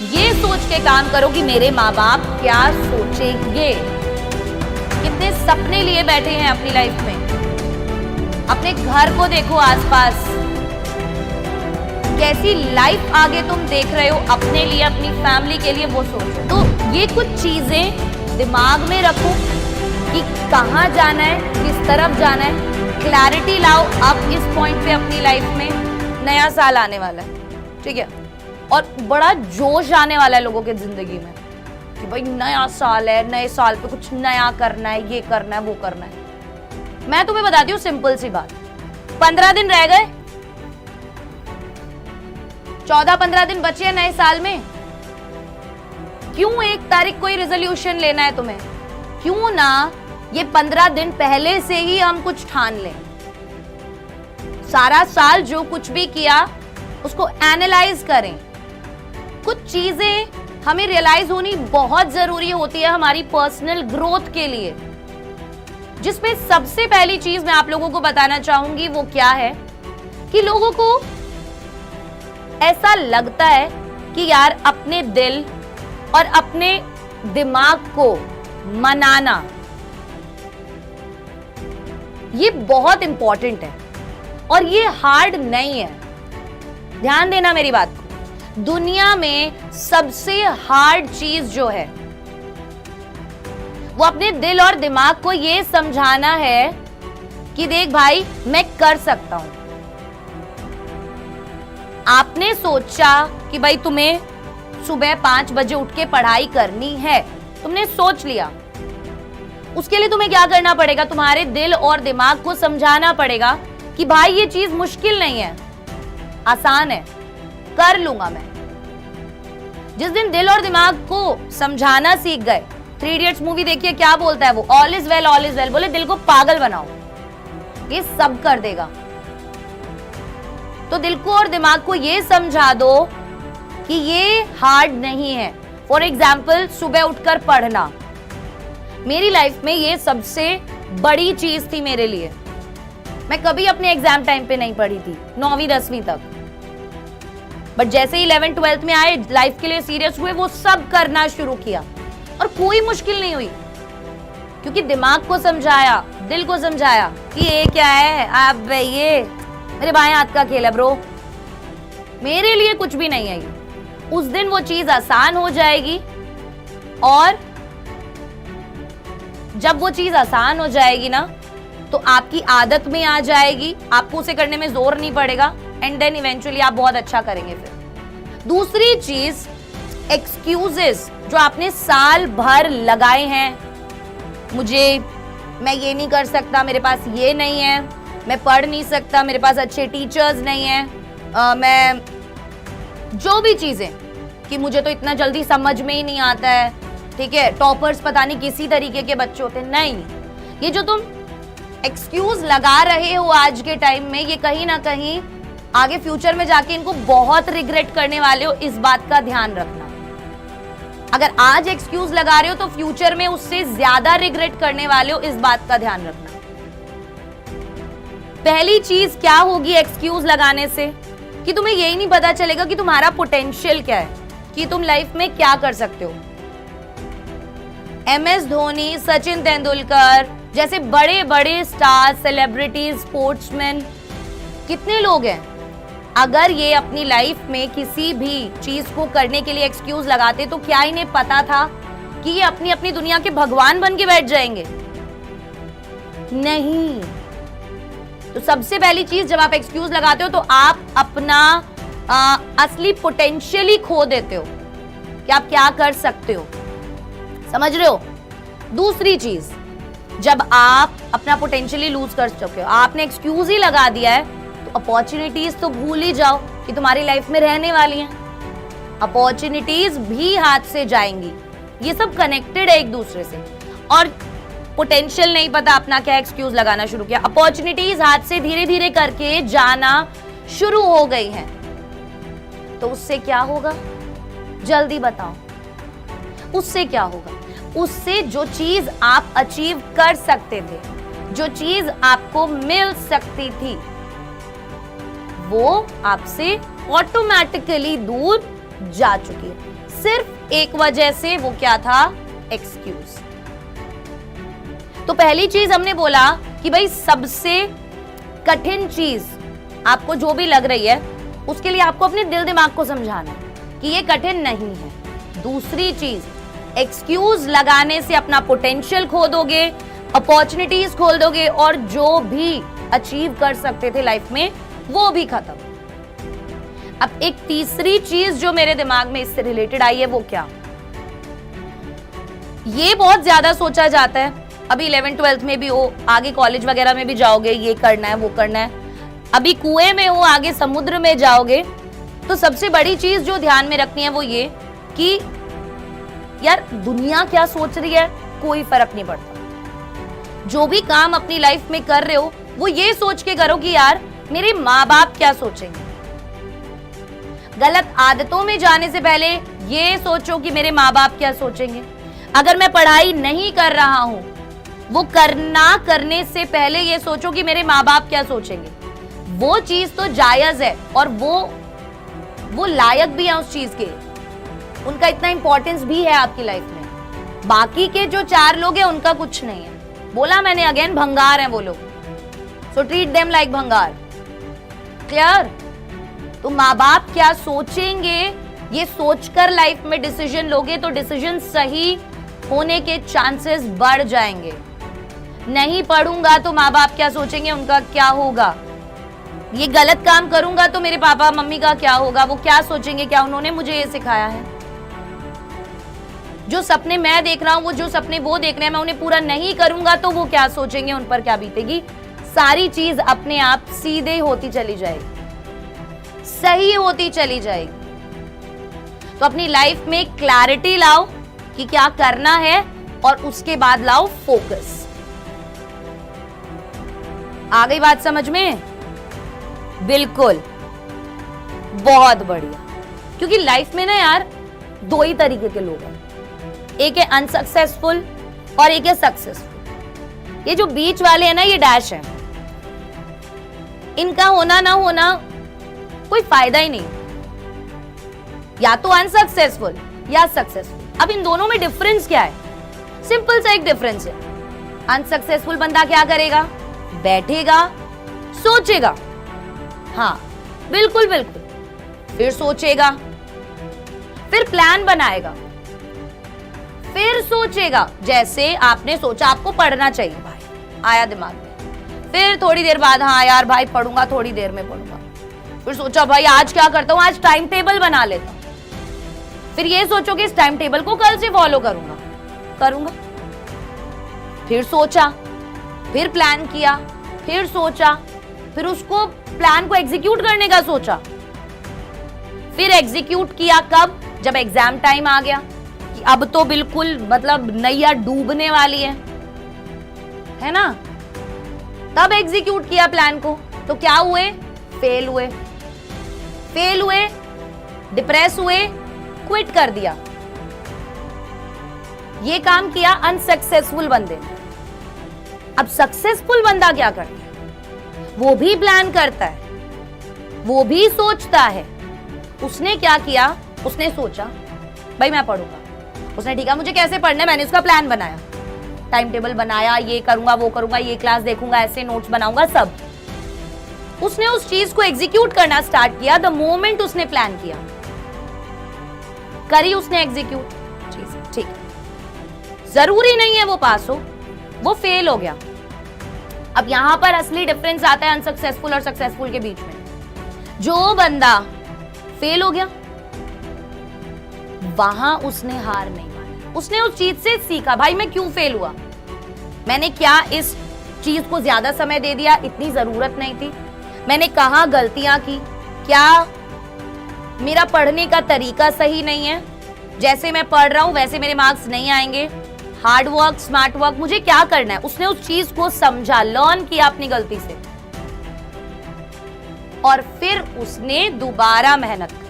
ये सोच के काम करो कि मेरे माँ बाप क्या सोचेंगे। कितने सपने लिए बैठे हैं अपनी लाइफ में। अपने घर को देखो आसपास, कैसी लाइफ आगे तुम देख रहे हो अपने लिए, अपनी फैमिली के लिए, वो सोचो। तो ये कुछ चीजें दिमाग में रखो कि कहाँ जाना है, किस तरफ जाना है। क्लैरिटी लाओ अब इस पॉइंट पे अपनी लाइफ में। नया साल आने वाला है, ठीक है, और बड़ा जोश आने वाला है लोगों के जिंदगी में कि भाई नया साल है, नए साल पे कुछ नया करना है, ये करना है, वो करना है। मैं तुम्हें बताती हूँ सिंपल सी बात, 15 दिन रह गए, 14-15 दिन बचे हैं नए साल में। क्यों 1 तारीख को ही रेजोल्यूशन लेना है तुम्हें? क्यों ना ये 15 दिन पहले से ही हम कुछ ठान लें। सारा साल जो कुछ भी किया उसको एनालाइज करें। कुछ चीजें हमें रियलाइज होनी बहुत जरूरी होती है हमारी पर्सनल ग्रोथ के लिए, जिसमें सबसे पहली चीज मैं आप लोगों को बताना चाहूंगी वो क्या है कि लोगों को ऐसा लगता है कि यार अपने दिल और अपने दिमाग को मनाना ये बहुत इंपॉर्टेंट है और ये हार्ड नहीं है। ध्यान देना मेरी बात को। दुनिया में सबसे हार्ड चीज जो है वो अपने दिल और दिमाग को ये समझाना है कि देख भाई मैं कर सकता हूं। आपने सोचा कि भाई तुम्हें सुबह 5 बजे उठ के पढ़ाई करनी है, तुमने सोच लिया। उसके लिए तुम्हें क्या करना पड़ेगा? तुम्हारे दिल और दिमाग को समझाना पड़ेगा कि भाई ये चीज मुश्किल नहीं है, आसान है, कर लूंगा मैं। जिस दिन दिल और दिमाग को समझाना सीख गए, 3 इडियट्स मूवी देखिए, क्या बोलता है वो? All is well, all is well. बोले दिल को पागल बनाओ, ये सब कर देगा। तो दिल को और दिमाग को ये समझा दो कि ये हार्ड नहीं है। फॉर एग्जाम्पल, सुबह उठकर पढ़ना मेरी लाइफ में ये सबसे बड़ी चीज थी मेरे लिए। मैं कभी अपने एग्जाम टाइम पे नहीं पढ़ी थी 9वीं 10वीं तक, बट जैसे ही 11th 12th में आए, लाइफ के लिए सीरियस हुए, वो सब करना शुरू किया और कोई मुश्किल नहीं हुई, क्योंकि दिमाग को समझाया, दिल को समझाया कि ये क्या है, अब ये मेरे बाएं हाथ का खेल है ब्रो, मेरे लिए कुछ भी नहीं है ये। उस दिन वो चीज आसान हो जाएगी और जब वो चीज आसान हो जाएगी ना तो आपकी आदत में आ जाएगी, आपको उसे करने में जोर नहीं पड़ेगा एंड देन इवेंचुअली आप बहुत अच्छा करेंगे। फिर दूसरी चीज, एक्सक्यूजेस जो आपने साल भर लगाए हैं, मैं ये नहीं कर सकता, मेरे पास ये नहीं है, मैं पढ़ नहीं सकता, मेरे पास अच्छे टीचर्स नहीं है, मैं जो भी चीजें कि मुझे तो इतना जल्दी समझ में ही नहीं आता है, ठीक है, टॉपर्स पता नहीं किसी तरीके के बच्चे होते। नहीं, ये जो तुम एक्सक्यूज लगा रहे हो आज के टाइम में, ये कहीं ना कहीं आगे फ्यूचर में जाके इनको बहुत रिग्रेट करने वाले हो। इस बात का ध्यान रखना। अगर आज एक्सक्यूज लगा रहे हो तो फ्यूचर में उससे ज्यादा रिग्रेट करने वाले हो, इस बात का ध्यान रखना। पहली चीज क्या होगी एक्सक्यूज लगाने से? कि तुम्हें यही नहीं पता चलेगा कि तुम्हारा पोटेंशियल क्या है, कि तुम लाइफ में क्या कर सकते हो। MS धोनी, सचिन तेंदुलकर जैसे बड़े बड़े स्टार, सेलिब्रिटीज, स्पोर्ट्समैन, कितने लोग हैं, अगर ये अपनी लाइफ में किसी भी चीज को करने के लिए एक्सक्यूज लगाते तो क्या इन्हें पता था कि ये अपनी अपनी दुनिया के भगवान बन के बैठ जाएंगे? नहीं। तो सबसे पहली चीज, जब आप एक्सक्यूज लगाते हो तो आप अपना असली पोटेंशियल ही खो देते हो कि आप क्या कर सकते हो। समझ रहे हो? दूसरी चीज, जब आप अपना पोटेंशियल लूज कर चुके हो, आपने एक्सक्यूज ही लगा दिया है, तो अपॉर्चुनिटीज तो भूल ही जाओ कि तुम्हारी लाइफ में रहने वाली हैं। अपॉर्चुनिटीज भी हाथ से जाएंगी, ये सब कनेक्टेड है एक दूसरे से। और पोटेंशियल नहीं पता अपना, क्या एक्सक्यूज लगाना शुरू किया, अपॉर्चुनिटीज हाथ से धीरे धीरे करके जाना शुरू हो गई हैं, तो उससे क्या होगा? जल्दी बताओ, उससे क्या होगा? उससे जो चीज आप अचीव कर सकते थे, जो चीज आपको मिल सकती थी, वो आपसे ऑटोमेटिकली दूर जा चुकी है। सिर्फ एक वजह से, वो क्या था? एक्सक्यूज। तो पहली चीज हमने बोला कि भाई सबसे कठिन चीज आपको जो भी लग रही है उसके लिए आपको अपने दिल दिमाग को समझाना है कि ये कठिन नहीं है। दूसरी चीज, एक्सक्यूज लगाने से अपना पोटेंशियल खो दोगे, अपॉर्चुनिटीज खोल दोगे और जो भी अचीव कर सकते थे लाइफ में वो भी खत्म। अब एक तीसरी चीज जो मेरे दिमाग में इससे रिलेटेड आई है वो क्या? ये बहुत ज्यादा सोचा जाता है, अभी 11th 12th में भी हो, आगे कॉलेज वगैरह में भी जाओगे, ये करना है वो करना है, अभी कुएं में हो, आगे समुद्र में जाओगे, तो सबसे बड़ी चीज जो ध्यान में रखनी है वो ये कि यार दुनिया क्या सोच रही है कोई फर्क नहीं पड़ता। जो भी काम अपनी लाइफ में कर रहे हो वो ये सोच के करो कि यार मेरे माँ बाप क्या सोचेंगे। गलत आदतों में जाने से पहले ये सोचो कि मेरे माँ बाप क्या सोचेंगे। अगर मैं पढ़ाई नहीं कर रहा हूं, वो करने से पहले ये सोचो कि मेरे माँ बाप क्या सोचेंगे। वो चीज तो जायज है और वो लायक भी है उस चीज के, उनका इतना इंपॉर्टेंस भी है आपकी लाइफ में। बाकी के जो 4 लोग हैं उनका कुछ नहीं है। बोला मैंने अगेन, भंगार हैं वो लोग, सो ट्रीट देम लाइक भंगार। क्लियर? तो माँ बाप क्या सोचेंगे ये सोचकर लाइफ में डिसीजन लोगे तो डिसीजन सही होने के चांसेस बढ़ जाएंगे। नहीं पढ़ूंगा तो माँ बाप क्या सोचेंगे, उनका क्या होगा। ये गलत काम करूंगा तो मेरे पापा मम्मी का क्या होगा, वो क्या सोचेंगे, क्या उन्होंने मुझे ये सिखाया है। जो सपने मैं देख रहा हूं, वो जो सपने वो देख रहे हैं, मैं उन्हें पूरा नहीं करूंगा तो वो क्या सोचेंगे, उन पर क्या बीतेगी। सारी चीज अपने आप सीधे होती चली जाएगी, सही होती चली जाएगी। तो अपनी लाइफ में क्लैरिटी लाओ कि क्या करना है और उसके बाद लाओ फोकस। आ गई बात समझ में? बिल्कुल, बहुत बढ़िया। क्योंकि लाइफ में ना यार 2 ही तरीके के लोग हैं, एक है अनसक्सेसफुल और एक है सक्सेसफुल। ये जो बीच वाले हैं ना, ये डैश है, इनका होना ना होना कोई फायदा ही नहीं, या तो अनसक्सेसफुल या सक्सेसफुल। अब इन दोनों में डिफरेंस क्या है? सिंपल सा एक डिफरेंस है। अनसक्सेसफुल बंदा क्या करेगा? बैठेगा, सोचेगा, हाँ बिल्कुल बिल्कुल, फिर सोचेगा, फिर प्लान बनाएगा, फिर सोचेगा। जैसे आपने सोचा आपको पढ़ना चाहिए, भाई आया दिमाग में, फिर थोड़ी देर बाद हाँ यार भाई पढ़ूंगा, थोड़ी देर में पढ़ूंगा, फिर सोचा भाई आज क्या करता हूं, आज टाइम टेबल बना लेता हूं, फिर ये सोचो कि इस टाइम टेबल को कल से फॉलो करूंगा, फिर सोचा, फिर प्लान किया, फिर सोचा, फिर उसको प्लान को एग्जीक्यूट करने का सोचा, फिर एग्जीक्यूट किया कब? जब एग्जाम टाइम आ गया कि अब तो बिल्कुल मतलब नैया डूबने वाली है ना, तब एग्जीक्यूट किया प्लान को। तो क्या हुए? फेल हुए, डिप्रेस हुए, क्विट कर दिया। ये काम किया अनसक्सेसफुल बंदे ने। अब सक्सेसफुल बंदा क्या करता है? वो भी प्लान करता है, वो भी सोचता है। उसने क्या किया? उसने सोचा भाई मैं पढ़ूंगा, उसने ठीक है मुझे कैसे पढ़ना है, मैंने उसका प्लान बनाया, टाइम टेबल बनाया, ये करूंगा वो करूंगा, ये क्लास देखूंगा, ऐसे नोट्स बनाऊंगा, सब। उसने उस चीज को एग्जीक्यूट करना स्टार्ट किया द मोमेंट उसने प्लान किया, करी उसने एग्जीक्यूट चीज, ठीक है। जरूरी नहीं है वो पास हो, वो फेल हो गया। अब यहां पर असली डिफरेंस आता है अनसक्सेसफुल और सक्सेसफुल के बीच में। जो बंदा फेल हो गया वहां उसने हार नहीं मानी, उसने उस चीज से सीखा, भाई मैं क्यों फेल हुआ, मैंने क्या इस चीज को ज्यादा समय दे दिया, इतनी जरूरत नहीं थी, मैंने कहां गलतियां की, क्या मेरा पढ़ने का तरीका सही नहीं है, जैसे मैं पढ़ रहा हूं वैसे मेरे मार्क्स नहीं आएंगे, हार्ड वर्क स्मार्ट वर्क, मुझे क्या करना है। उसने उस चीज को समझा, लर्न किया अपनी गलती से, और फिर उसने दोबारा मेहनत करी।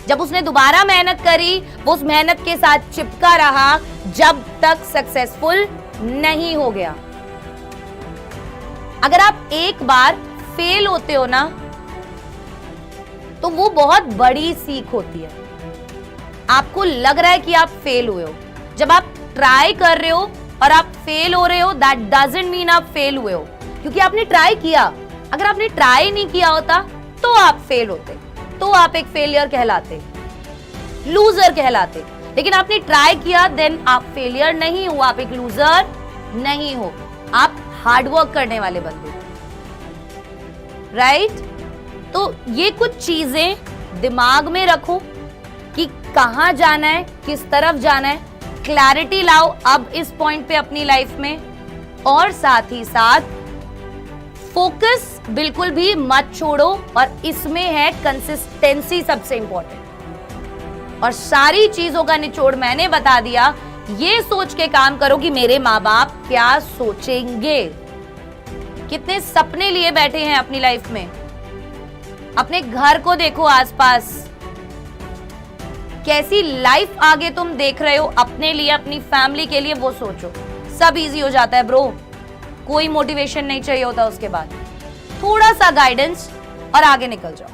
जब उसने दोबारा मेहनत करी, वो उस मेहनत के साथ चिपका रहा जब तक सक्सेसफुल नहीं हो गया। अगर आप एक बार फेल होते हो ना, तो वो बहुत बड़ी सीख होती है। आपको लग रहा है कि आप फेल हुए हो, जब आप ट्राई कर रहे हो और आप फेल हो रहे हो, दैट डजंट मीन आप फेल हुए हो, क्योंकि आपने ट्राई किया। अगर आपने ट्राई नहीं किया होता तो आप फेल होते, तो आप एक फेलियर कहलाते, लूजर कहलाते। लेकिन आपने ट्राई किया, देन आप फेलियर नहीं हो, आप एक लूजर नहीं हो, आप हार्डवर्क करने वाले बंदे, राइट? तो ये कुछ चीजें दिमाग में रखो कि कहां जाना है, किस तरफ जाना है, क्लैरिटी लाओ अब इस पॉइंट पे अपनी लाइफ में, और साथ ही साथ फोकस बिल्कुल भी मत छोड़ो, और इसमें है कंसिस्टेंसी सबसे इंपॉर्टेंट। और सारी चीजों का निचोड़ मैंने बता दिया। ये सोच के काम करो कि मेरे माँ बाप क्या सोचेंगे। कितने सपने लिए बैठे हैं अपनी लाइफ में, अपने घर को देखो आसपास, कैसी लाइफ आगे तुम देख रहे हो अपने लिए, अपनी फैमिली के लिए, वो सोचो। सब इजी हो जाता है ब्रो, कोई मोटिवेशन नहीं चाहिए होता उसके बाद, थोड़ा सा गाइडेंस और आगे निकल जाओ।